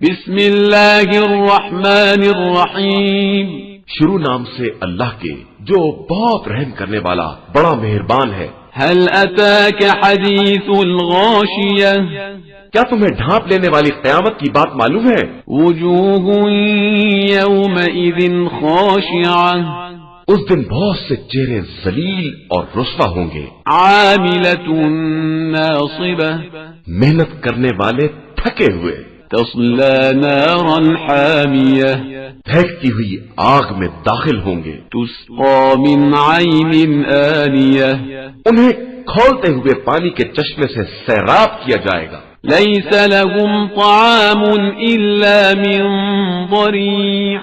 بسم اللہ الرحمن الرحیم، شروع نام سے اللہ کے جو بہت رحم کرنے والا بڑا مہربان ہے۔ هل اتاک حدیث الغاشیہ، کیا تمہیں ڈھانپ لینے والی قیامت کی بات معلوم ہے؟ وجوہ یومئذ خاشعہ، اس دن بہت سے چہرے ذلیل اور رسوا ہوں گے، عاملۃ ناصبہ، محنت کرنے والے تھکے ہوئے، تصلی نارا حامیہ، پھینکتی ہوئی آگ میں داخل ہوں گے، تسقى من عین آنیہ، انہیں کھولتے ہوئے پانی کے چشمے سے سیراب کیا جائے گا۔ لیس لهم طعام الا من ضریع،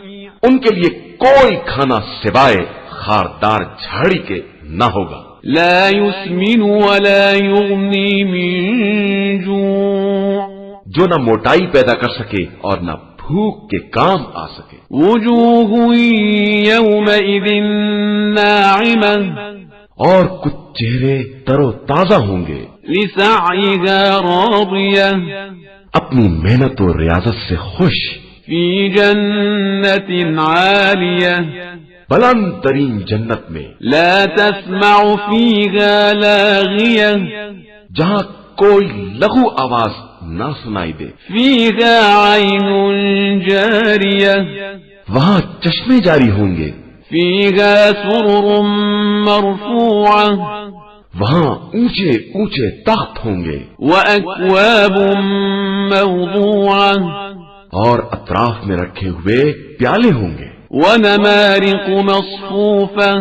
ان کے لیے کوئی کھانا سوائے خاردار جھاڑی کے نہ ہوگا، لا يسمن ولا يغني من جوع، جو نہ موٹائی پیدا کر سکے اور نہ بھوک کے کام آ سکے۔ وجوہ یومئذ ناعمہ، اور کچھ چہرے تر و تازہ ہوں گے، لسعیها راضیہ، اپنی محنت و ریاضت سے خوش، فی جنت عالیہ، بلند ترین جنت میں، لا تسمع فیها لاغیہ، جہاں کوئی لغو آواز نہ سنائی دے، فیها عین جاریہ، وہاں چشمے جاری ہوں گے، فیها سرر مرفوعہ، وہاں اونچے اونچے تخت ہوں گے، وأكواب موضوعہ، اور اطراف میں رکھے ہوئے پیالے ہوں گے، ونمارق مصفوفہ،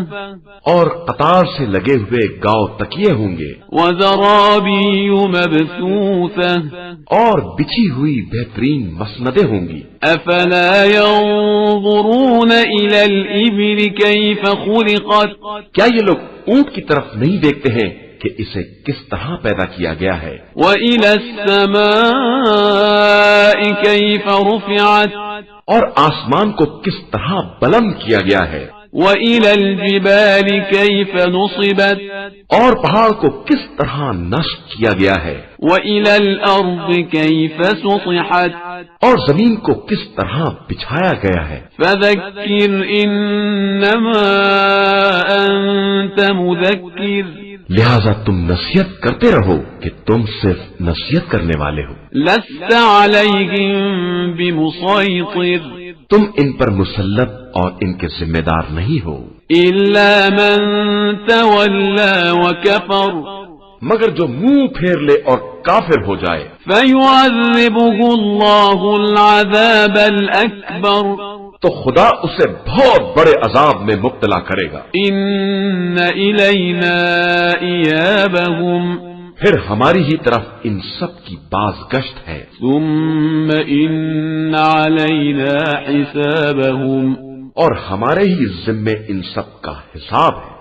اور قطار سے لگے ہوئے گاؤ تکیے ہوں گے، وزرابی مبثوثہ، اور بچھی ہوئی بہترین مسندیں ہوں گی۔ افلا ينظرون الى الابل كيف خلقت، کیا یہ لوگ اونٹ کی طرف نہیں دیکھتے ہیں کہ اسے کس طرح پیدا کیا گیا ہے، وإلى السماء كيف رفعت، اور آسمان کو کس طرح بلند کیا گیا ہے، وإلى الجبال كيف نصبت، اور پہاڑ کو کس طرح نصب کیا گیا ہے، وإلى الأرض كيف سطحت، اور زمین کو کس طرح بچھایا گیا ہے۔ فذكر إنما أنت مذكر، لہذا تم نصیحت کرتے رہو کہ تم صرف نصیحت کرنے والے ہو، لست عليهم بمسيطر، تم ان پر مسلط اور ان کے ذمہ دار نہیں ہو، إلا من تولى وكفر، مگر جو منہ پھیر لے اور کافر ہو جائے، فيعذبه الله العذاب الأكبر، تو خدا اسے بہت بڑے عذاب میں مبتلا کرے گا۔ إن إلينا إيابهم، پھر ہماری ہی طرف ان سب کی بازگشت ہے، ثم إن علينا حسابهم، اور ہمارے ہی ذمے ان سب کا حساب ہے۔